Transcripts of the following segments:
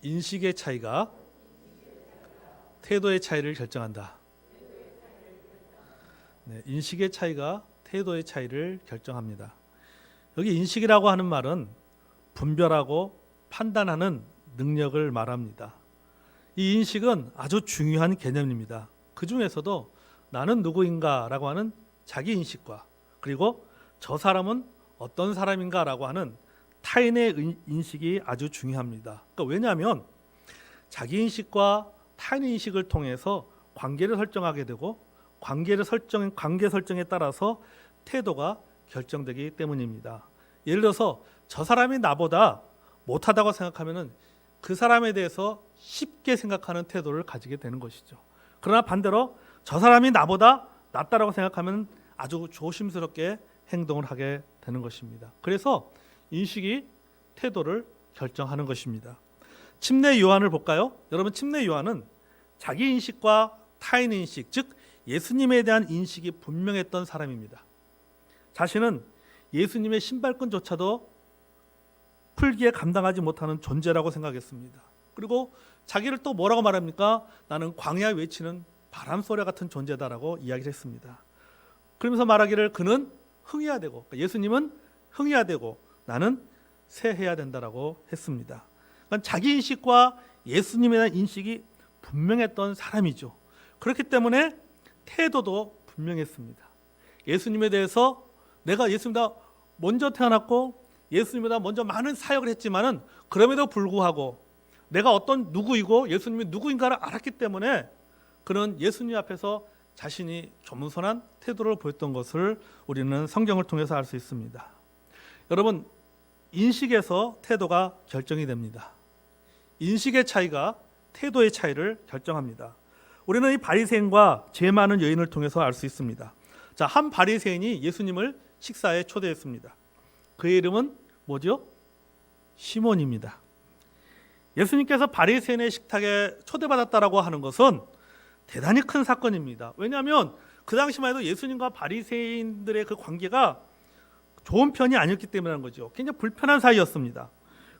인식의 차이가 태도의 차이를 결정한다. 네, 인식의 차이가 태도의 차이를 결정합니다. 여기 인식이라고 하는 말은 분별하고 판단하는 능력을 말합니다. 이 인식은 아주 중요한 개념입니다. 그 중에서도 나는 누구인가라고 하는 자기 인식과 그리고 저 사람은 어떤 사람인가라고 하는 타인의 인식이 아주 중요합니다. 그러니까 왜냐하면 자기 인식과 타인 인식을 통해서 관계를 설정하게 되고 관계 설정에 따라서 태도가 결정되기 때문입니다. 예를 들어서 저 사람이 나보다 못하다고 생각하면은 그 사람에 대해서 쉽게 생각하는 태도를 가지게 되는 것이죠. 그러나 반대로 저 사람이 나보다 낫다라고 생각하면 아주 조심스럽게 행동을 하게 되는 것입니다. 그래서 인식이 태도를 결정하는 것입니다. 침례 요한을 볼까요? 여러분, 침례 요한은 자기 인식과 타인 인식, 즉 예수님에 대한 인식이 분명했던 사람입니다. 자신은 예수님의 신발끈조차도 풀기에 감당하지 못하는 존재라고 생각했습니다. 그리고 자기를 또 뭐라고 말합니까? 나는 광야에 외치는 바람소리 같은 존재다라고 이야기를 했습니다. 그러면서 말하기를 그는 흥해야 되고, 예수님은 흥해야 되고 나는 쇠해야 된다라고 했습니다. 그러니까 자기 인식과 예수님에 대한 인식이 분명했던 사람이죠. 그렇기 때문에 태도도 분명했습니다. 예수님에 대해서 내가 예수님보다 먼저 태어났고 예수님보다 먼저 많은 사역을 했지만은 그럼에도 불구하고 내가 어떤 누구이고 예수님이 누구인가를 알았기 때문에 그는 예수님 앞에서 자신이 겸손한 태도를 보였던 것을 우리는 성경을 통해서 알 수 있습니다. 여러분, 인식에서 태도가 결정이 됩니다. 인식의 차이가 태도의 차이를 결정합니다. 우리는 이 바리새인과 죄 많은 여인을 통해서 알 수 있습니다. 자, 한 바리새인이 예수님을 식사에 초대했습니다. 그의 이름은 뭐죠? 시몬입니다. 예수님께서 바리새인의 식탁에 초대받았다라고 하는 것은 대단히 큰 사건입니다. 왜냐하면 그 당시만 해도 예수님과 바리새인들의 그 관계가 좋은 편이 아니었기 때문이라는 거죠. 굉장히 불편한 사이였습니다.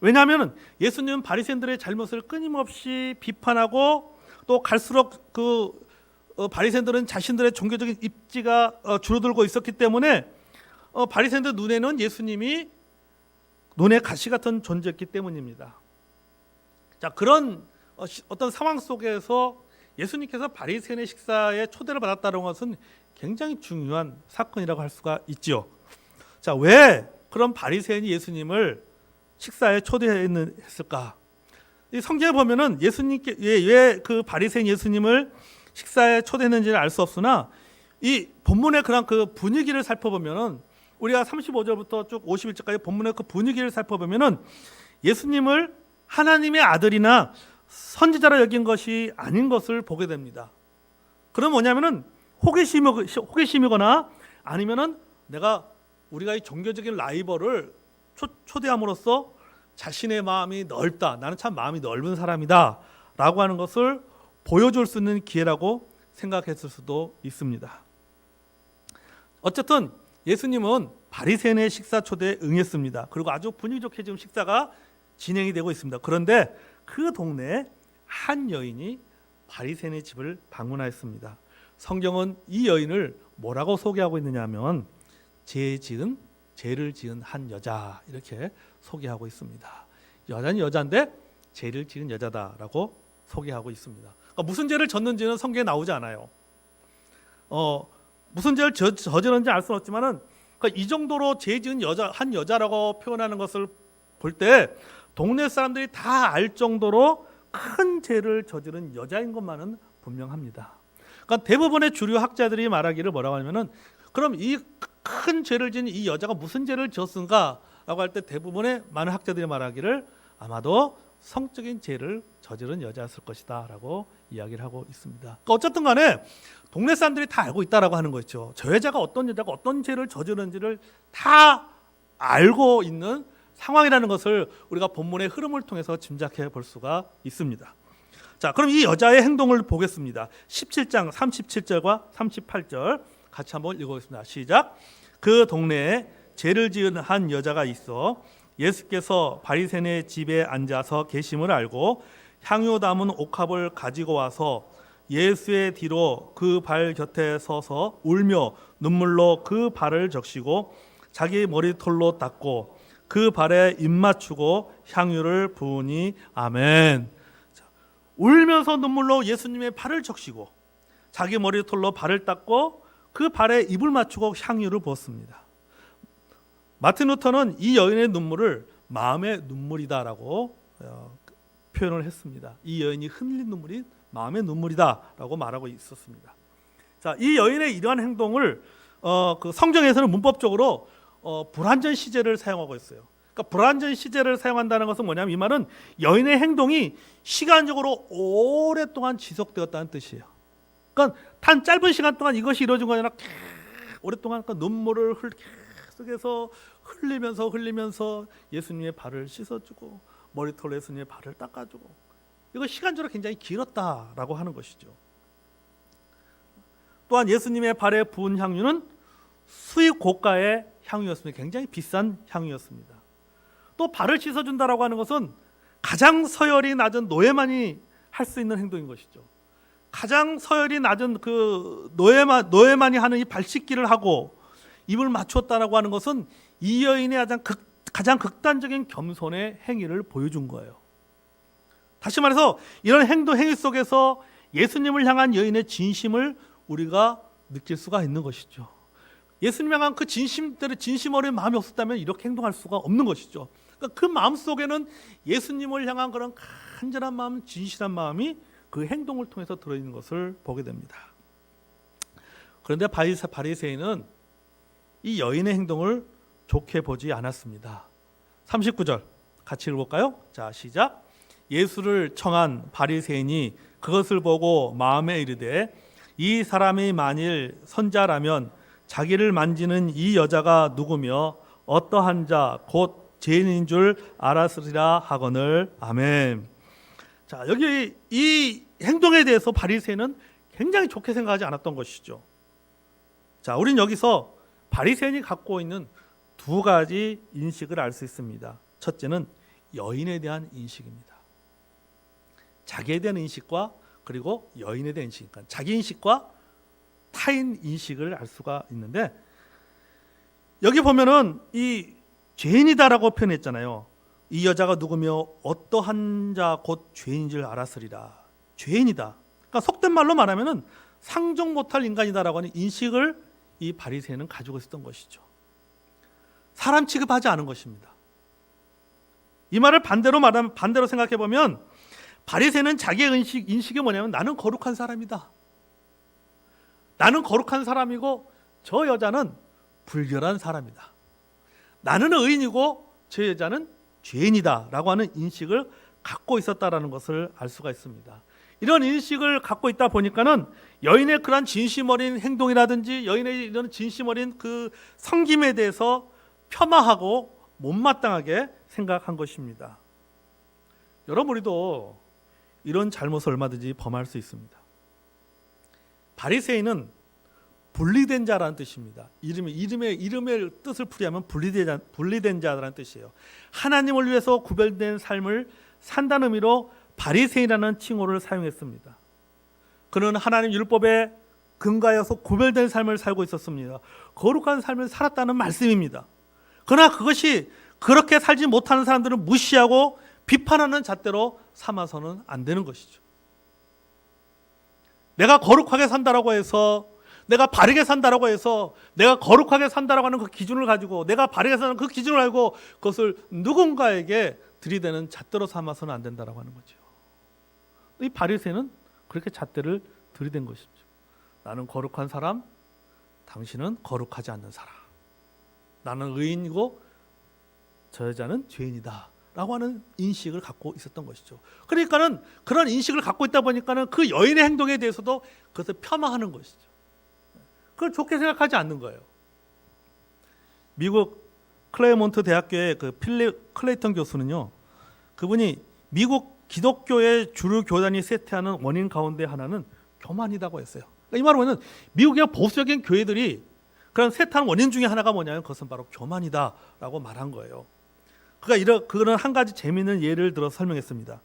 왜냐하면 예수님은 바리새인들의 잘못을 끊임없이 비판하고 또 갈수록 바리새인들은 자신들의 종교적인 입지가 줄어들고 있었기 때문에 바리새인들 눈에는 예수님이 눈의 가시 같은 존재였기 때문입니다. 자, 그런 어떤 상황 속에서 예수님께서 바리새인의 식사에 초대를 받았다는 것은 굉장히 중요한 사건이라고 할 수가 있죠. 자, 왜 그런 바리새인이 예수님을 식사에 초대했을까? 이 성경에 보면은 예수님께 왜 그 바리새인 예수님을 식사에 초대했는지는 알 수 없으나 이 본문의 그런 그 분위기를 살펴보면은 우리가 35절부터 쭉 51절까지 본문의 그 분위기를 살펴보면은 예수님을 하나님의 아들이나 선지자로 여긴 것이 아닌 것을 보게 됩니다. 그럼 뭐냐면은 호기심이거나 아니면은 우리가 이 종교적인 라이벌을 초대함으로써 자신의 마음이 넓다, 나는 참 마음이 넓은 사람이다 라고 하는 것을 보여줄 수 있는 기회라고 생각했을 수도 있습니다. 어쨌든 예수님은 바리새인의 식사 초대에 응했습니다. 그리고 아주 분위기 좋게 지금 식사가 진행이 되고 있습니다. 그런데 그 동네에 한 여인이 바리새인의 집을 방문하였습니다. 성경은 이 여인을 뭐라고 소개하고 있느냐 하면 죄를 지은 한 여자 이렇게 소개하고 있습니다. 여자는 여자인데 죄를 지은 여자다라고 소개하고 있습니다. 그러니까 무슨 죄를 졌는지는 성경에 나오지 않아요. 무슨 죄를 저질렀는지 알 수는 없지만은 그러니까 이 정도로 죄 지은 한 여자라고 표현하는 것을 볼 때 동네 사람들이 다 알 정도로 큰 죄를 저지른 여자인 것만은 분명합니다. 그러니까 대부분의 주류 학자들이 말하기를 뭐라고 하냐면은 그럼 이 큰 죄를 지은 이 여자가 무슨 죄를 지었는가라고 할 때 대부분의 많은 학자들이 말하기를 아마도 성적인 죄를 저지른 여자였을 것이다라고 이야기를 하고 있습니다. 그러니까 어쨌든 간에 동네 사람들이 다 알고 있다라고 하는 거죠. 저 여자가 어떤 죄를 저지른지를 다 알고 있는 상황이라는 것을 우리가 본문의 흐름을 통해서 짐작해 볼 수가 있습니다. 자, 그럼 이 여자의 행동을 보겠습니다. 17장 37절과 38절 같이 한번 읽어보겠습니다. 시작. 그 동네에 죄를 지은 한 여자가 있어 예수께서 바리새인의 집에 앉아서 계심을 알고 향유 담은 옥합을 가지고 와서 예수의 뒤로 그 발 곁에 서서 울며 눈물로 그 발을 적시고 자기 머리털로 닦고 그 발에 입 맞추고 향유를 부으니 아멘. 자, 울면서 눈물로 예수님의 발을 적시고 자기 머리털로 발을 닦고 그 발에 입을 맞추고 향유를 부었습니다. 마틴 루터는 이 여인의 눈물을 마음의 눈물이다라고 표현을 했습니다. 이 여인이 흘린 눈물이 마음의 눈물이다라고 말하고 있었습니다. 자, 이 여인의 이러한 행동을 그 성경에서는 문법적으로 불완전 시제를 사용하고 있어요. 그러니까 불완전 시제를 사용한다는 것은 뭐냐면 이 말은 여인의 행동이 시간적으로 오랫동안 지속되었다는 뜻이에요. 그러니까 단 짧은 시간 동안 이것이 이루어진 거 아니라 오랫동안 그러니까 눈물을 계속해서 흘리면서 예수님의 발을 씻어주고 머리털로 예수님의 발을 닦아주고 이거 시간적으로 굉장히 길었다라고 하는 것이죠. 또한 예수님의 발에 부은 향유는 수입 고가의 향유였습니다. 굉장히 비싼 향유였습니다. 또 발을 씻어준다라고 하는 것은 가장 서열이 낮은 노예만이 할 수 있는 행동인 것이죠. 가장 서열이 낮은 그 노예만이 하는 이 발 씻기를 하고 입을 맞추었다라고 하는 것은 이 여인의 가장 극단적인 겸손의 행위를 보여준 거예요. 다시 말해서 이런 행위 속에서 예수님을 향한 여인의 진심을 우리가 느낄 수가 있는 것이죠. 예수님 향한 그 진심 어린 마음이 없었다면 이렇게 행동할 수가 없는 것이죠. 그러니까 그 마음 속에는 예수님을 향한 그런 간절한 마음, 진실한 마음이 그 행동을 통해서 들어있는 것을 보게 됩니다. 그런데 바리새인은 이 여인의 행동을 좋게 보지 않았습니다. 39절 같이 읽어볼까요? 자, 시작. 예수를 청한 바리새인이 그것을 보고 마음에 이르되 이 사람이 만일 선자라면 자기를 만지는 이 여자가 누구며 어떠한 자 곧 죄인인 줄 알았으리라 하거늘. 아멘. 자, 여기 이 행동에 대해서 바리새인은 굉장히 좋게 생각하지 않았던 것이죠. 자, 우린 여기서 바리새인이 갖고 있는 두 가지 인식을 알 수 있습니다. 첫째는 여인에 대한 인식입니다. 자기에 대한 인식과 그리고 여인에 대한 인식, 그러니까 자기 인식과 타인 인식을 알 수가 있는데 여기 보면은 이 죄인이다라고 표현했잖아요. 이 여자가 누구며 어떠한 자 곧 죄인인 줄 알았으리라. 죄인이다. 그러니까 속된 말로 말하면은 상종 못할 인간이다라고 하는 인식을 이 바리새인은 가지고 있었던 것이죠. 사람 취급하지 않은 것입니다. 이 말을 반대로 생각해 보면 바리새인은 자기의 인식이 뭐냐면 나는 거룩한 사람이다. 나는 거룩한 사람이고 저 여자는 불결한 사람이다. 나는 의인이고 저 여자는 죄인이다라고 하는 인식을 갖고 있었다라는 것을 알 수가 있습니다. 이런 인식을 갖고 있다 보니까는 여인의 그런 진심 어린 행동이라든지 여인의 이런 진심 어린 그 섬김에 대해서 폄하하고 못마땅하게 생각한 것입니다. 여러분, 우리도 이런 잘못을 얼마든지 범할 수 있습니다. 바리새인은 분리된 자라는 뜻입니다. 이름의 뜻을 풀이하면 분리된 자라는 뜻이에요. 하나님을 위해서 구별된 삶을 산다는 의미로 바리새인이라는 칭호를 사용했습니다. 그는 하나님 율법에 근거하여서 구별된 삶을 살고 있었습니다. 거룩한 삶을 살았다는 말씀입니다. 그러나 그것이 그렇게 살지 못하는 사람들은 무시하고 비판하는 잣대로 삼아서는 안 되는 것이죠. 내가 거룩하게 산다라고 해서, 내가 바르게 산다라고 해서, 내가 거룩하게 산다라고 하는 그 기준을 가지고, 내가 바르게 사는 그 기준을 알고 그것을 누군가에게 들이대는 잣대로 삼아서는 안 된다라고 하는 거죠. 이 바리새인은 그렇게 잣대를 들이댄 것이죠. 나는 거룩한 사람, 당신은 거룩하지 않는 사람. 나는 의인이고 저 여자는 죄인이다 라고 하는 인식을 갖고 있었던 것이죠. 그러니까는 그런 인식을 갖고 있다 보니까는 그 여인의 행동에 대해서도 그것을 폄하하는 것이죠. 그걸 좋게 생각하지 않는 거예요. 미국 클레이몬트 대학교의 그 필립 클레이턴 교수는요, 그분이 미국 기독교의 주류 교단이 쇠퇴하는 원인 가운데 하나는 교만이라고 했어요. 그러니까 이 말은 뭐냐면 미국의 보수적인 교회들이 그런 쇠퇴하는 원인 중에 하나가 뭐냐면 그것은 바로 교만이다라고 말한 거예요. 그거는 한 가지 재미있는 예를 들어 설명했습니다.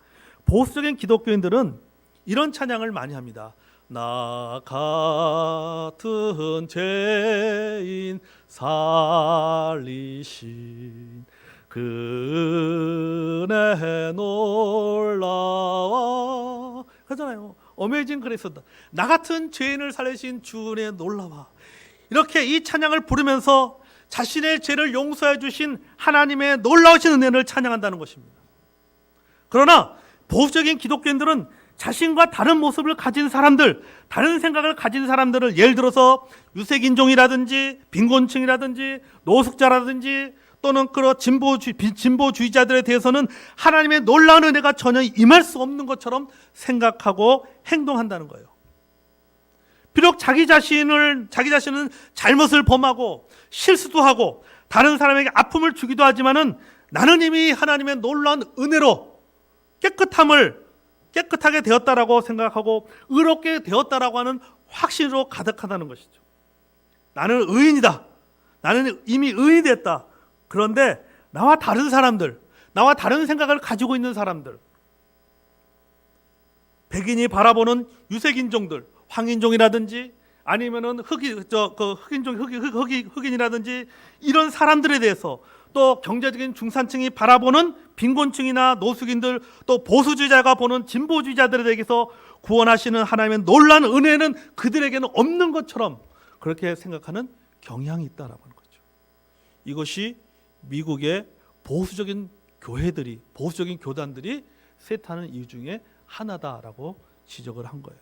보수적인 기독교인들은 이런 찬양을 많이 합니다. 나 같은 죄인 살리신 그 은혜 놀라워 그러잖아요. 어메이징 그레이스다. 나 같은 죄인을 살리신 주 은혜 놀라워. 이렇게 이 찬양을 부르면서 자신의 죄를 용서해 주신 하나님의 놀라우신 은혜를 찬양한다는 것입니다. 그러나 보수적인 기독교인들은 자신과 다른 모습을 가진 사람들, 다른 생각을 가진 사람들을 예를 들어서 유색인종이라든지 빈곤층이라든지 노숙자라든지 또는 그런 진보주의자들에 대해서는 하나님의 놀라운 은혜가 전혀 임할 수 없는 것처럼 생각하고 행동한다는 거예요. 비록 자기 자신은 잘못을 범하고 실수도 하고 다른 사람에게 아픔을 주기도 하지만은 나는 이미 하나님의 놀라운 은혜로 깨끗하게 되었다라고 생각하고 의롭게 되었다라고 하는 확신으로 가득하다는 것이죠. 나는 의인이다. 나는 이미 의인이 됐다. 그런데 나와 다른 사람들, 나와 다른 생각을 가지고 있는 사람들, 백인이 바라보는 유색인종들, 황인종이라든지 아니면은 흑인이라든지 이런 사람들에 대해서 또 경제적인 중산층이 바라보는 빈곤층이나 노숙인들 또 보수주의자가 보는 진보주의자들에 대해서 구원하시는 하나님의 놀라운 은혜는 그들에게는 없는 것처럼 그렇게 생각하는 경향이 있다라고 하는 거죠. 이것이 미국의 보수적인 교단들이 쇠퇴하는 이유 중에 하나다라고 지적을 한 거예요.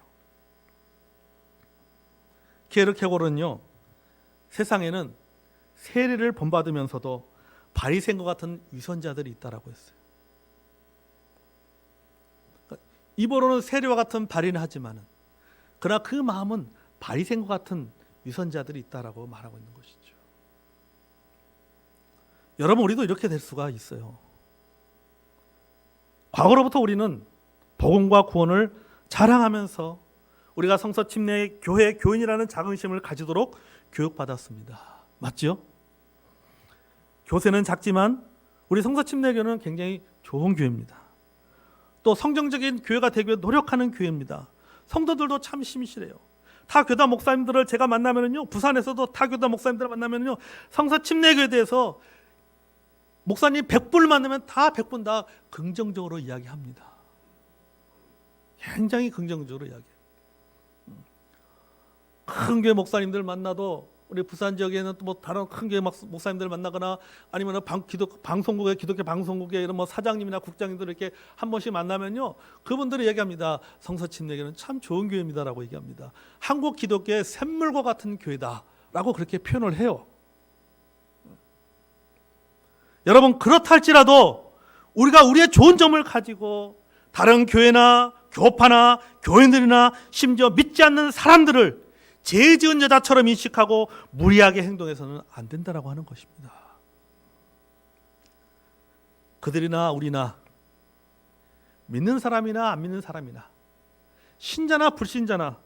케르케고르는요, 세상에는 세례를 본받으면서도 바리새인과 같은 위선자들이 있다라고 했어요. 입으로는 세례와 같은 발의는 하지만은 그러나 그 마음은 바리새인과 같은 위선자들이 있다라고 말하고 있는 것이죠. 여러분, 우리도 이렇게 될 수가 있어요. 과거로부터 우리는 복음과 구원을 자랑하면서 우리가 성서 침례 교회 교인이라는 자긍심을 가지도록 교육받았습니다. 맞죠? 교세는 작지만 우리 성서 침례교는 굉장히 좋은 교회입니다. 또 성경적인 교회가 되기 위해 노력하는 교회입니다. 성도들도 참 심실해요. 타 교단 목사님들을 제가 만나면은요, 부산에서도 타 교단 목사님들을 만나면요, 성서 침례교에 대해서 목사님 100분을 만나면 다 100분 다 긍정적으로 이야기합니다. 굉장히 긍정적으로 이야기해요. 큰 교회 목사님들 만나도 우리 부산 지역에는 또 뭐 다른 큰 교회 목사님들 만나거나 아니면 기독교 방송국의 이런 뭐 사장님이나 국장님들 이렇게 한 번씩 만나면요, 그분들이 얘기합니다. 성서 침례교는 참 좋은 교회입니다라고 얘기합니다. 한국 기독교의 샘물과 같은 교회다라고 그렇게 표현을 해요. 여러분, 그렇다 할지라도 우리가 우리의 좋은 점을 가지고 다른 교회나 교파나 교인들이나 심지어 믿지 않는 사람들을 죄 지은 여자처럼 인식하고 무리하게 행동해서는 안 된다라고 하는 것입니다. 그들이나 우리나 믿는 사람이나 안 믿는 사람이나 신자나 불신자나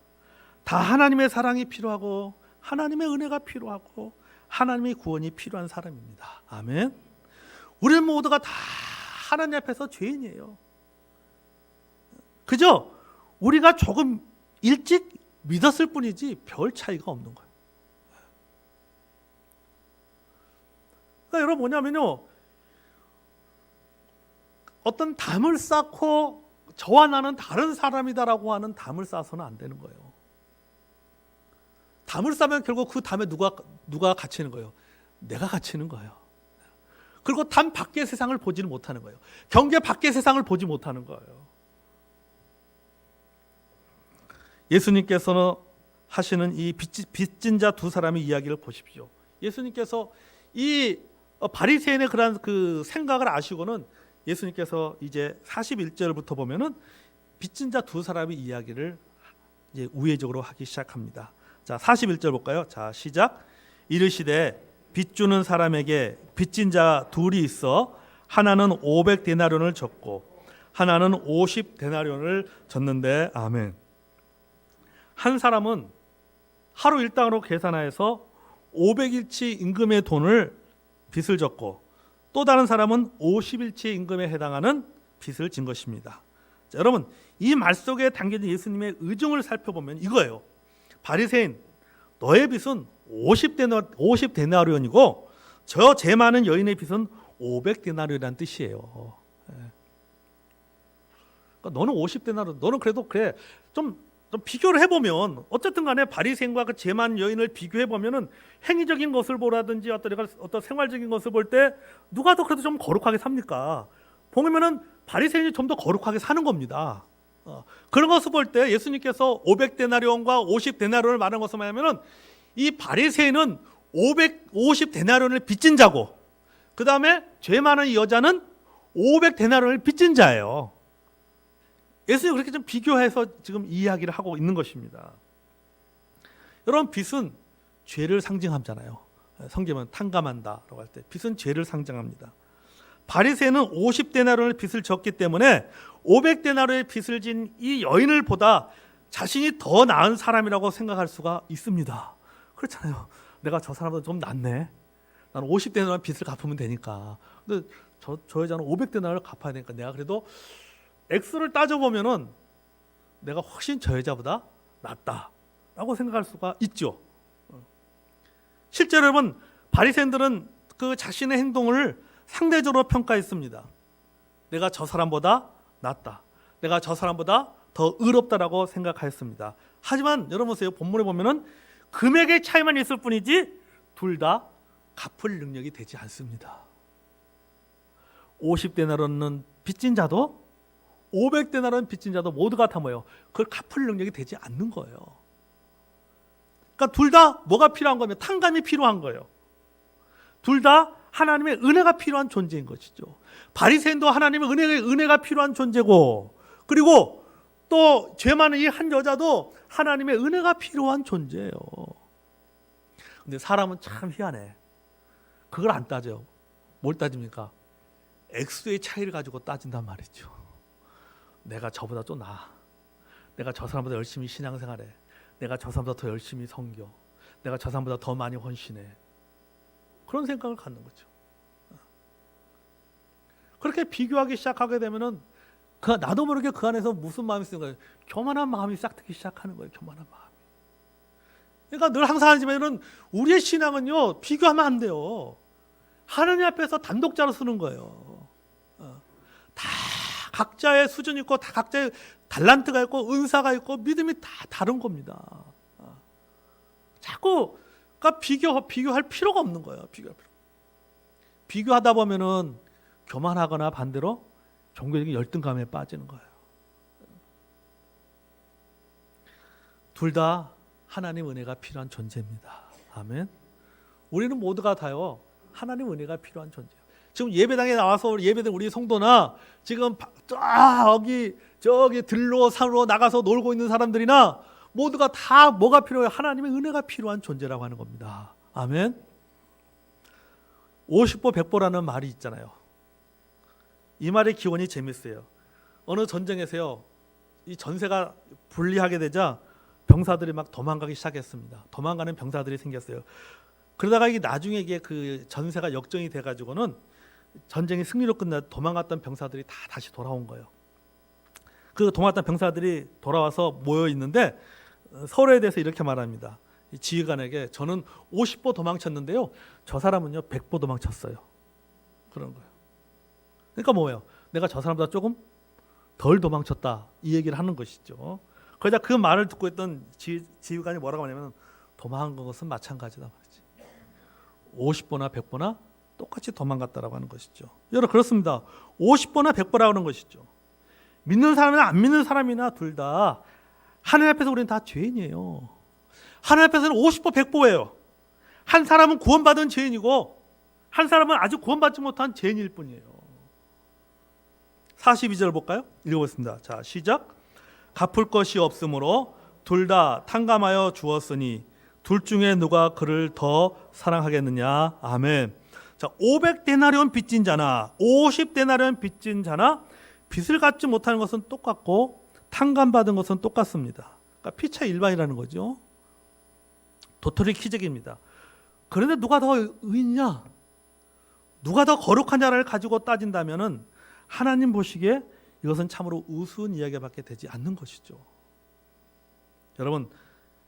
다 하나님의 사랑이 필요하고 하나님의 은혜가 필요하고 하나님의 구원이 필요한 사람입니다. 아멘. 우리는 모두가 다 하나님 앞에서 죄인이에요. 그죠? 우리가 조금 일찍 믿었을 뿐이지 별 차이가 없는 거예요. 그러니까 여러분 뭐냐면요, 어떤 담을 쌓고 저와 나는 다른 사람이다라고 하는 담을 쌓아서는 안 되는 거예요. 담을 쌓으면 결국 그 담에 누가 갇히는 거예요? 내가 갇히는 거예요. 그리고 담 밖의 세상을 보지는 못하는 거예요. 경계 밖의 세상을 보지 못하는 거예요. 예수님께서는 하시는 이 빚진 자 두 사람의 이야기를 보십시오. 예수님께서 이 바리새인의 그런 그 생각을 아시고는 예수님께서 이제 41절부터 보면은 빚진 자 두 사람의 이야기를 이제 우회적으로 하기 시작합니다. 자, 41절 볼까요? 자, 시작. 이르시되 빚 주는 사람에게 빚진 자 둘이 있어 하나는 500데나리온을 졌고 하나는 50데나리온을 졌는데 아멘. 한 사람은 하루 일당으로 계산하여서 500일치 임금의 돈을 빚을 졌고 또 다른 사람은 50일치의 임금에 해당하는 빚을 진 것입니다. 자, 여러분, 이 말 속에 담겨진 예수님의 의중을 살펴보면 이거예요. 바리새인, 너의 빚은 50데나리온이고 저 죄 많은 여인의 빚은 500데나리온이라는 뜻이에요. 그러니까 너는 50데나리온, 너는 그래도 그래 좀 비교를 해보면 어쨌든 간에 바리새인과 그 죄 많은 여인을 비교해보면은 행위적인 것을 보라든지 어떤 생활적인 것을 볼 때 누가 더 그래도 좀 거룩하게 삽니까? 보면은 바리새인이 좀 더 거룩하게 사는 겁니다. 그런 것을 볼 때 예수님께서 500데나리온과 50데나리온을 말하는 것을 말하면은 이 바리새인은 550데나리온을 빚진 자고 그 다음에 죄 많은 이 여자는 500데나리온을 빚진 자예요. 예수님이 그렇게 좀 비교해서 지금 이야기를 하고 있는 것입니다. 여러분, 빚은 죄를 상징하잖아요. 성경은 탕감한다라고 할 때 빚은 죄를 상징합니다. 바리새인은 50데나리온의 빚을 졌기 때문에 500데나리온의 빚을 진 이 여인을 보다 자신이 더 나은 사람이라고 생각할 수가 있습니다. 그렇잖아요. 내가 저 사람보다 좀 낫네. 나는 50데나리온 빚을 갚으면 되니까. 근데 저 여자는 500데나리온을 갚아야 되니까 내가 그래도 액수를 따져보면은 내가 훨씬 저 여자보다 낫다라고 생각할 수가 있죠. 실제로 여러분, 바리새인들은 그 자신의 행동을 상대적으로 평가했습니다. 내가 저 사람보다 낫다. 내가 저 사람보다 더 의롭다라고 생각하였습니다. 하지만 여러분 보세요. 본문에 보면은 금액의 차이만 있을 뿐이지 둘 다 갚을 능력이 되지 않습니다. 50데나리온은 빚진 자도 500데나리온 빚진 자도 모두가 다 뭐예요? 그걸 갚을 능력이 되지 않는 거예요. 그러니까 둘 다 뭐가 필요한 거면 탕감이 필요한 거예요. 둘 다 하나님의 은혜가 필요한 존재인 것이죠. 바리새인도 하나님의 은혜가 필요한 존재고, 그리고 또 죄 많은 이 한 여자도 하나님의 은혜가 필요한 존재예요. 근데 사람은 참 희한해. 그걸 안 따져요. 뭘 따집니까? 액수의 차이를 가지고 따진단 말이죠. 내가 저보다 좀 나아. 내가 저 사람보다 열심히 신앙생활해. 내가 저 사람보다 더 열심히 섬겨. 내가 저 사람보다 더 많이 헌신해. 그런 생각을 갖는 거죠. 그렇게 비교하기 시작하게 되면은 나도 모르게 그 안에서 무슨 마음이 쓰는 거예요? 교만한 마음이 싹트기 시작하는 거예요. 교만한 마음이. 그러니까 늘 항상 하지만은 우리의 신앙은요, 비교하면 안 돼요. 하나님 앞에서 단독자로 쓰는 거예요. 다 각자의 수준이 있고 다 각자의 달란트가 있고 은사가 있고 믿음이 다 다른 겁니다. 자꾸 그러니까 비교할 필요가 없는 거예요. 비교하다 보면은 교만하거나 반대로 종교적인 열등감에 빠지는 거예요. 둘 다 하나님 은혜가 필요한 존재입니다. 아멘. 우리는 모두가 다요, 하나님 은혜가 필요한 존재예요. 지금 예배당에 나와서 예배된 우리 성도나 지금 저기 들로 산으로 나가서 놀고 있는 사람들이나 모두가 다 뭐가 필요해요? 하나님의 은혜가 필요한 존재라고 하는 겁니다. 아멘. 50보 100보라는 말이 있잖아요. 이 말의 기원이 재밌어요. 어느 전쟁에서요, 이 전세가 불리하게 되자 병사들이 막 도망가기 시작했습니다. 도망가는 병사들이 생겼어요. 그러다가 이게 나중에 이게 그 전세가 역전이 돼가지고는 전쟁이 승리로 끝나 도망갔던 병사들이 다 다시 돌아온 거예요. 그 도망갔던 병사들이 돌아와서 모여 있는데 서로에 대해서 이렇게 말합니다. 이 지휘관에게 저는 50보 도망쳤는데요, 저 사람은요 100보 도망쳤어요. 그런 거예요. 그러니까 뭐예요? 내가 저 사람보다 조금 덜 도망쳤다, 이 얘기를 하는 것이죠. 그러자 그 말을 듣고 있던 지휘관이 뭐라고 하냐면, 도망한 것은 마찬가지다 말이지. 50보나 100보나 똑같이 도망갔다라고 하는 것이죠. 여러분, 그렇습니다. 50보나 100보라고 하는 것이죠. 믿는 사람이나 안 믿는 사람이나 둘 다 하나님 앞에서 우리는 다 죄인이에요. 하나님 앞에서는 50보 100보예요. 한 사람은 구원받은 죄인이고 한 사람은 아직 구원받지 못한 죄인일 뿐이에요. 42절 볼까요? 읽어보겠습니다. 자, 시작. 갚을 것이 없으므로 둘 다 탕감하여 주었으니 둘 중에 누가 그를 더 사랑하겠느냐. 아멘. 자, 500데나리온 빚진 자나 50데나리온 빚진 자나 빚을 갚지 못하는 것은 똑같고 탕감받은 것은 똑같습니다. 그러니까 피차 일반이라는 거죠. 도토리 키재기입니다. 그런데 누가 더 의인이냐? 누가 더 거룩하냐를 가지고 따진다면은 하나님 보시기에 이것은 참으로 우스운 이야기밖에 되지 않는 것이죠. 여러분,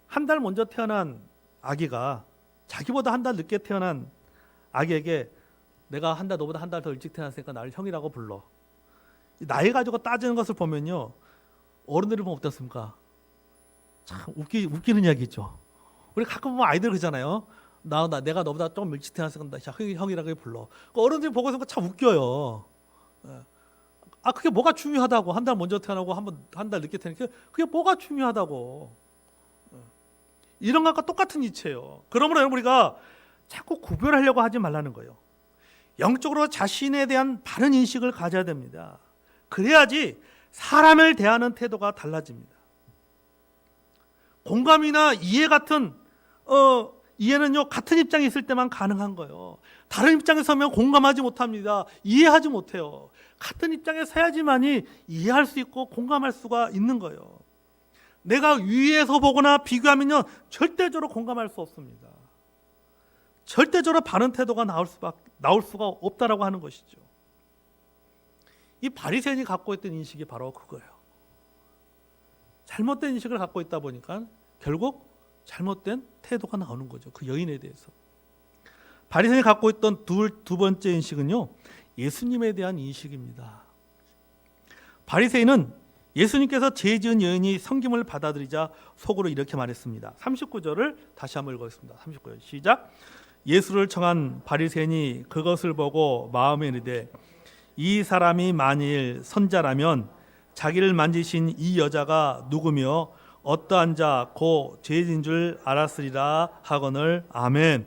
한 달 먼저 태어난 아기가 자기보다 한 달 늦게 태어난 아기에게 내가 너보다 한 달 더 일찍 태어났으니까 나를 형이라고 불러. 나이 가지고 따지는 것을 보면요, 어른들이 보면 어떻습니까? 참 웃기는 이야기죠. 우리 가끔 보면 아이들 그러잖아요. 내가 너보다 조금 일찍 태어났으니까 형이라고 불러. 어른들이 보고 있으면 참 웃겨요. 그게 뭐가 중요하다고? 한 달 먼저 태어나고 한 달 늦게 태어나니까 그게 뭐가 중요하다고? 이런 것과 똑같은 이치예요. 그러므로 여러분, 우리가 자꾸 구별하려고 하지 말라는 거예요. 영적으로 자신에 대한 바른 인식을 가져야 됩니다. 그래야지 사람을 대하는 태도가 달라집니다. 공감이나 이해 같은 이해는요, 같은 입장에 있을 때만 가능한 거예요. 다른 입장에 서면 공감하지 못합니다. 이해하지 못해요. 같은 입장에 서야지만이 이해할 수 있고 공감할 수가 있는 거예요. 내가 위에서 보거나 비교하면요, 절대적으로 공감할 수 없습니다. 절대적으로 바른 태도가 나올 수가 없다라고 하는 것이죠. 이 바리새인이 갖고 있던 인식이 바로 그거예요. 잘못된 인식을 갖고 있다 보니까 결국 잘못된 태도가 나오는 거죠. 그 여인에 대해서. 바리새인이 갖고 있던 두 번째 인식은요, 예수님에 대한 인식입니다. 바리새인은 예수님께서 죄 지은 여인이 섬김을 받아들이자 속으로 이렇게 말했습니다. 39절을 다시 한번 읽겠습니다. 39절 시작. 예수를 청한 바리새인이 그것을 보고 마음에 이르되 이 사람이 만일 선자라면 자기를 만지신 이 여자가 누구며 어떠한 자 고 죄인 줄 알았으리라 하거늘. 아멘.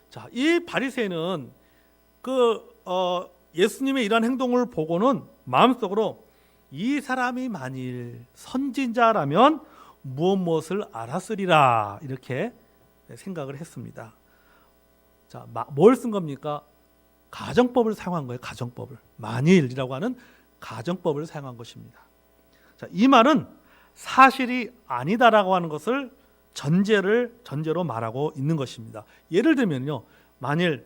자, 이 바리새인은 예수님의 이러한 행동을 보고는 마음속으로 이 사람이 만일 선지자라면 무엇을 알았으리라 이렇게 생각을 했습니다. 자, 뭘 쓴 겁니까? 가정법을 사용한 거예요. 가정법을. 만일이라고 하는 가정법을 사용한 것입니다. 자, 이 말은 사실이 아니다라고 하는 것을 전제로 말하고 있는 것입니다. 예를 들면요, 만일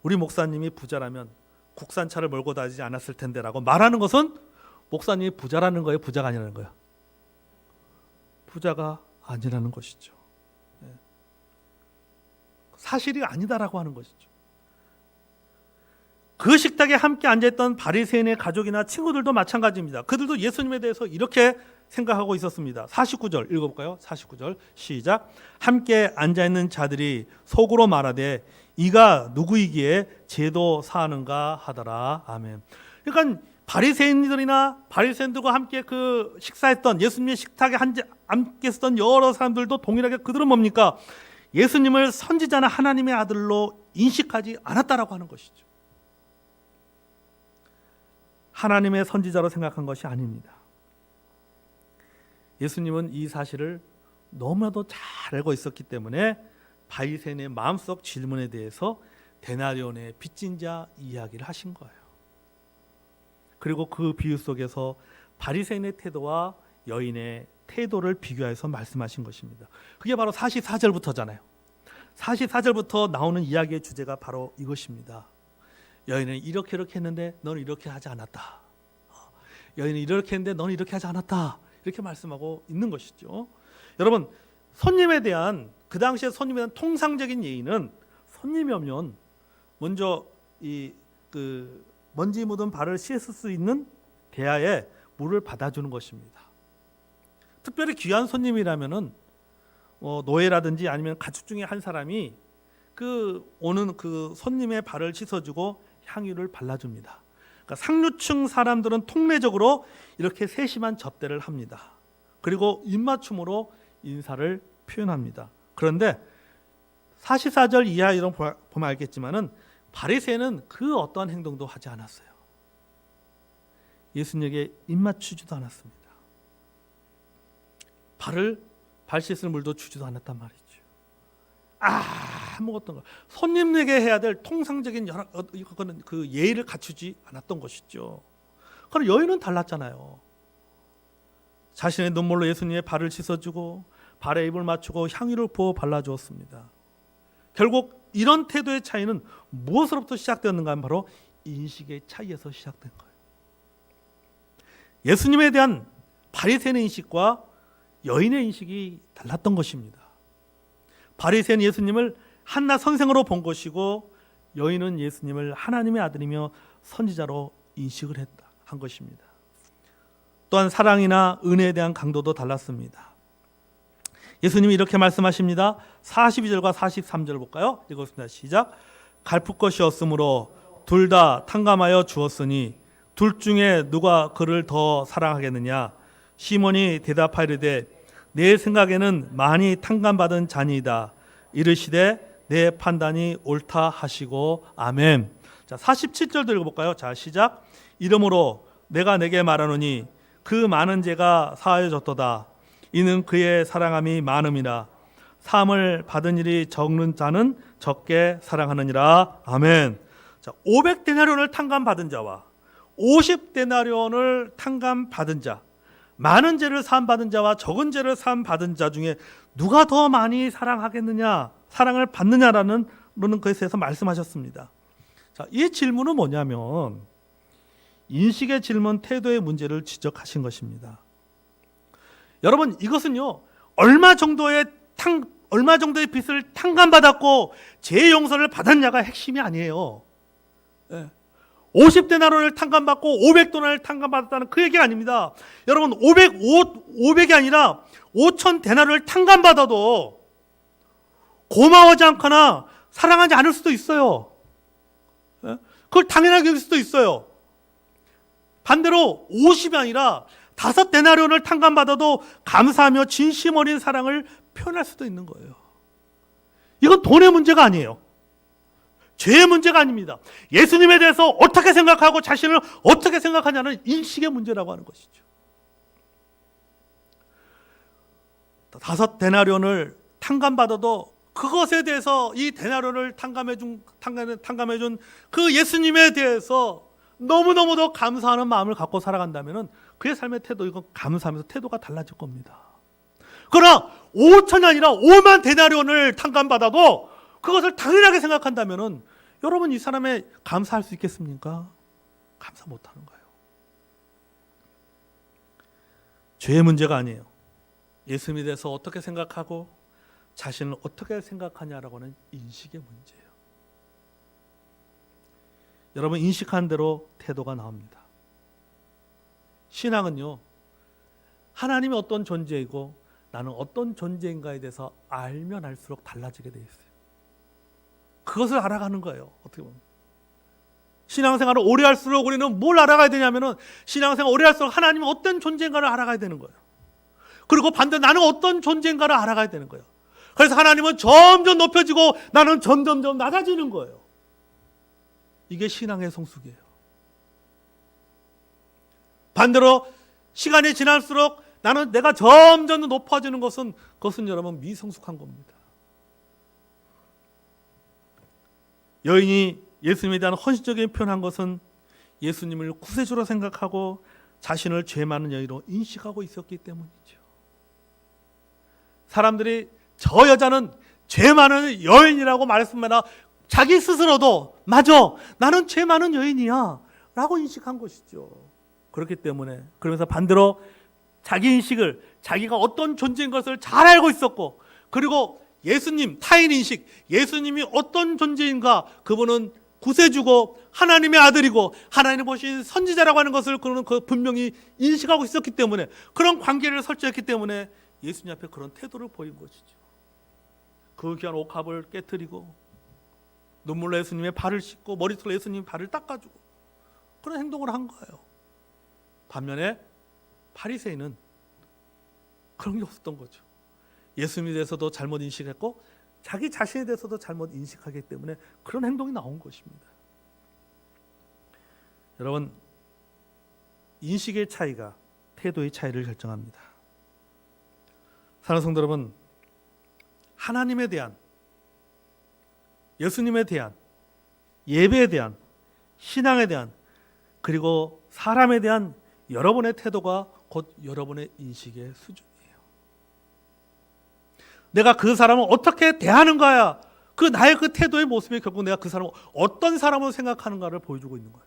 우리 목사님이 부자라면 국산차를 몰고 다니지 않았을 텐데라고 말하는 것은 목사님이 부자라는 거예요, 부자가 아니라는 거예요? 부자가 아니라는 것이죠. 사실이 아니다라고 하는 것이죠. 그 식탁에 함께 앉아있던 바리새인의 가족이나 친구들도 마찬가지입니다. 그들도 예수님에 대해서 이렇게 생각하고 있었습니다. 49절 읽어볼까요? 49절 시작. 함께 앉아있는 자들이 속으로 말하되 이가 누구이기에 죄도 사하는가 하더라. 아멘. 그러니까 바리새인들과 함께 그 식사했던 예수님의 식탁에 함께 있었던 여러 사람들도 동일하게 그들은 뭡니까? 예수님을 선지자나 하나님의 아들로 인식하지 않았다라고 하는 것이죠. 하나님의 선지자로 생각한 것이 아닙니다. 예수님은 이 사실을 너무나도 잘 알고 있었기 때문에 바리새인의 마음속 질문에 대해서 데나리온의 빚진 자 이야기를 하신 거예요. 그리고 그 비유 속에서 바리새인의 태도와 여인의 태도를 비교해서 말씀하신 것입니다. 그게 바로 44절부터잖아요. 44절부터 나오는 이야기의 주제가 바로 이것입니다. 여인은 이렇게 했는데 너는 이렇게 하지 않았다. 여인은 이렇게 했는데 너는 이렇게 하지 않았다. 이렇게 말씀하고 있는 것이죠. 여러분, 그 당시에 손님에 대한 통상적인 예의는 손님이 오면 먼저 먼지 묻은 발을 씻을 수 있는 대야에 물을 받아주는 것입니다. 특별히 귀한 손님이라면은 노예라든지 아니면 가축 중에 한 사람이 오는 그 손님의 발을 씻어주고 향유를 발라줍니다. 그러니까 상류층 사람들은 통례적으로 이렇게 세심한 접대를 합니다. 그리고 입맞춤으로 인사를 표현합니다. 그런데 44절 이하 이런 보면 알겠지만은 바리새인은 그 어떠한 행동도 하지 않았어요. 예수님에게 입맞추지도 않았습니다. 발 씻을 물도 주지도 않았단 말이죠. 아무것도 손님에게 해야 될 통상적인 그 예의를 갖추지 않았던 것이죠. 그럼 여인은 달랐잖아요. 자신의 눈물로 예수님의 발을 씻어주고 발에 입을 맞추고 향유를 부어 발라주었습니다. 결국 이런 태도의 차이는 무엇으로부터 시작되었는가 하면 바로 인식의 차이에서 시작된 거예요. 예수님에 대한 바리새인의 인식과 여인의 인식이 달랐던 것입니다. 바리새인은 예수님을 한나 선생으로 본 것이고 여인은 예수님을 하나님의 아들이며 선지자로 인식을 한 것입니다. 또한 사랑이나 은혜에 대한 강도도 달랐습니다. 예수님이 이렇게 말씀하십니다. 42절과 43절 볼까요? 읽었습니다. 시작. 갚을 것이 없으므로 둘 다 탕감하여 주었으니 둘 중에 누가 그를 더 사랑하겠느냐? 시몬이 대답하이르되 내 생각에는 많이 탕감받은 자니이다. 이르시되 내 판단이 옳다 하시고 아멘. 자, 47절도 읽어볼까요? 자, 시작. 이러므로 내가 내게 말하노니 그 많은 죄가 사하여졌도다. 이는 그의 사랑함이 많음이라. 사함을 받은 일이 적는 자는 적게 사랑하느니라. 아멘. 자, 500데나리온을 탕감받은 자와 50데나리온을 탕감받은 자, 많은 죄를 사함받은 자와 적은 죄를 사함받은 자 중에 누가 더 많이 사랑하겠느냐, 사랑을 받느냐라는 것에 대해서 말씀하셨습니다. 자, 이 질문은 뭐냐면 인식의 질문, 태도의 문제를 지적하신 것입니다. 여러분, 이것은요 얼마 정도의 빚을 탕감받았고 죄 용서를 받았냐가 핵심이 아니에요. 50데나리온을 탕감받고 500데나리온을 탕감받았다는 그 얘기가 아닙니다. 여러분, 500이 아니라 5000데나리온을 탕감받아도 고마워하지 않거나 사랑하지 않을 수도 있어요. 그걸 당연하게 여길 수도 있어요. 반대로 50이 아니라 5데나리온을 탕감받아도 감사하며 진심 어린 사랑을 표현할 수도 있는 거예요. 이건 돈의 문제가 아니에요. 죄의 문제가 아닙니다. 예수님에 대해서 어떻게 생각하고 자신을 어떻게 생각하냐는 인식의 문제라고 하는 것이죠. 5데나리온을 탕감받아도 그것에 대해서 이 데나리온을 탕감해준 그 예수님에 대해서 너무너무도 감사하는 마음을 갖고 살아간다면 그의 삶의 태도, 이건 감사하면서 태도가 달라질 겁니다. 그러나 5천이 아니라 5만 데나리온을 탕감받아도 그것을 당연하게 생각한다면 여러분, 이 사람의 감사할 수 있겠습니까? 감사 못하는 거예요. 죄의 문제가 아니에요. 예수님에 대해서 어떻게 생각하고 자신을 어떻게 생각하냐라고 하는 인식의 문제예요. 여러분, 인식한 대로 태도가 나옵니다. 신앙은요, 하나님이 어떤 존재이고 나는 어떤 존재인가에 대해서 알면 알수록 달라지게 돼 있어요. 그것을 알아가는 거예요. 어떻게 보면 신앙생활을 오래 할수록 우리는 뭘 알아가야 되냐면은 신앙생활 오래 할수록 하나님은 어떤 존재인가를 알아가야 되는 거예요. 그리고 반대로 나는 어떤 존재인가를 알아가야 되는 거예요. 그래서 하나님은 점점 높여지고 나는 점점 낮아지는 거예요. 이게 신앙의 성숙이에요. 반대로 시간이 지날수록 내가 점점 높아지는 그것은 여러분 미성숙한 겁니다. 여인이 예수님에 대한 헌신적인 표현한 것은 예수님을 구세주로 생각하고 자신을 죄 많은 여인으로 인식하고 있었기 때문이죠. 사람들이 저 여자는 죄 많은 여인이라고 말했으면 자기 스스로도 맞아, 나는 죄 많은 여인이야 라고 인식한 것이죠. 그렇기 때문에 그러면서 반대로 자기 인식을 자기가 어떤 존재인 것을 잘 알고 있었고, 그리고 예수님, 타인 인식, 예수님이 어떤 존재인가, 그분은 구세주고 하나님의 아들이고 하나님 보신 선지자라고 하는 것을 그는 분명히 인식하고 있었기 때문에, 그런 관계를 설정했기 때문에 예수님 앞에 그런 태도를 보인 것이죠. 그 귀한 옥합을 깨뜨리고 눈물로 예수님의 발을 씻고 머리털로 예수님의 발을 닦아주고 그런 행동을 한 거예요. 반면에 바리새인은 그런 게 없었던 거죠. 예수님에 대해서도 잘못 인식했고 자기 자신에 대해서도 잘못 인식하기 때문에 그런 행동이 나온 것입니다. 여러분, 인식의 차이가 태도의 차이를 결정합니다. 사랑하는 성도 여러분, 하나님에 대한, 예수님에 대한, 예배에 대한, 신앙에 대한, 그리고 사람에 대한 여러분의 태도가 곧 여러분의 인식의 수준이에요. 내가 그 사람을 어떻게 대하는가야 그 나의 그 태도의 모습이 결국 내가 그 사람을 어떤 사람으로 생각하는가를 보여주고 있는 거예요.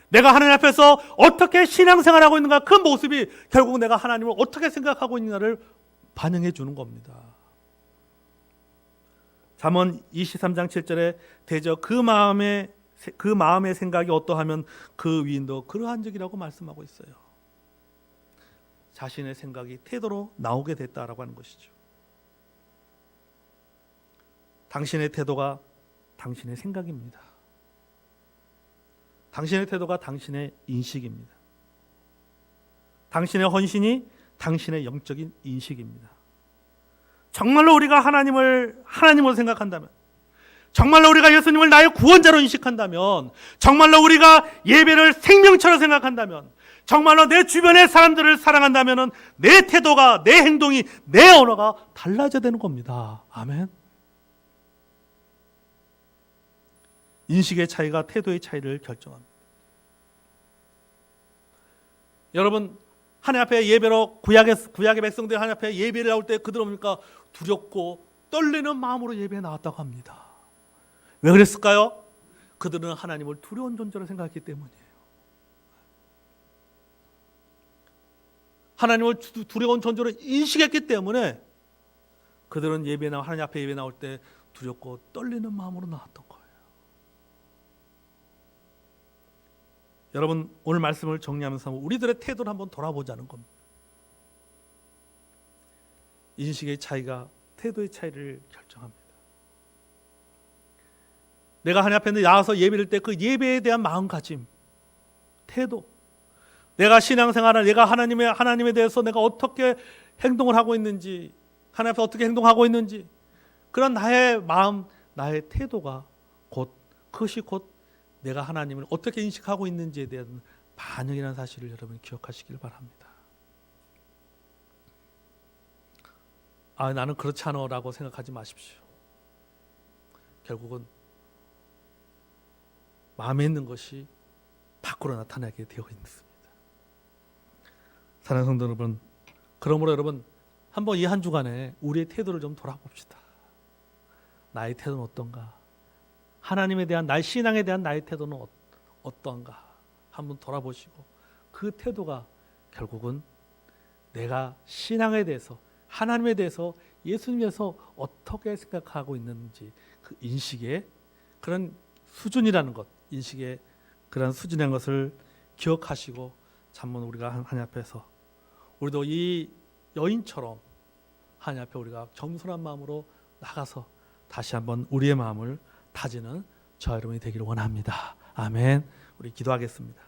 내가 하나님 앞에서 어떻게 신앙생활하고 있는가, 그 모습이 결국 내가 하나님을 어떻게 생각하고 있는가를 반영해 주는 겁니다. 잠언 23장 7절에 대저 그 마음의 생각이 어떠하면 그 위인도 그러한 적이라고 말씀하고 있어요. 자신의 생각이 태도로 나오게 됐다라고 하는 것이죠. 당신의 태도가 당신의 생각입니다. 당신의 태도가 당신의 인식입니다. 당신의 헌신이 당신의 영적인 인식입니다. 정말로 우리가 하나님으로 생각한다면, 정말로 우리가 예수님을 나의 구원자로 인식한다면, 정말로 우리가 예배를 생명처럼 생각한다면, 정말로 내 주변의 사람들을 사랑한다면 내 태도가, 내 행동이, 내 언어가 달라져야 되는 겁니다. 아멘. 인식의 차이가 태도의 차이를 결정합니다. 여러분, 하나님 앞에 예배로 구약의 백성들 하나님 앞에 예배를 나올 때 그들 뭡니까? 두렵고 떨리는 마음으로 예배에 나왔다고 합니다. 왜 그랬을까요? 그들은 하나님을 두려운 존재로 생각했기 때문이에요. 하나님을 두려운 존재로 인식했기 때문에 그들은 하나님 앞에 예배 나올 때 두렵고 떨리는 마음으로 나왔던 거예요. 여러분, 오늘 말씀을 정리하면서 우리들의 태도를 한번 돌아보자는 겁니다. 인식의 차이가 태도의 차이를 결정합니다. 내가 하나님 앞에 나와서 예배를 때 그 예배에 대한 마음가짐, 태도, 내가 신앙생활을, 내가 하나님에 대해서 내가 어떻게 행동을 하고 있는지, 하나님 앞에 어떻게 행동하고 있는지, 그런 나의 마음, 나의 태도가 그것이 곧 내가 하나님을 어떻게 인식하고 있는지에 대한 반응이라는 사실을 여러분 기억하시길 바랍니다. 나는 그렇지 않아 라고 생각하지 마십시오. 결국은 마음에 있는 것이 밖으로 나타나게 되어 있습니다. 사랑하는 성도 여러분, 그러므로 여러분 한번 이 한 주간에 우리의 태도를 좀 돌아봅시다. 나의 태도는 어떤가? 하나님에 대한 나의 신앙에 대한 나의 태도는 어떤가? 한번 돌아보시고 그 태도가 결국은 내가 신앙에 대해서, 하나님에 대해서, 예수님에 대해서 어떻게 생각하고 있는지 그 인식의 그런 수준이라는 것, 인식의 그런 수준이라는 것을 기억하시고 한번 우리가 하나님 앞에서 우리도 이 여인처럼 하나님 앞에 우리가 겸손한 마음으로 나가서 다시 한번 우리의 마음을 다지는 저와 여러분이 되기를 원합니다. 아멘. 우리 기도하겠습니다.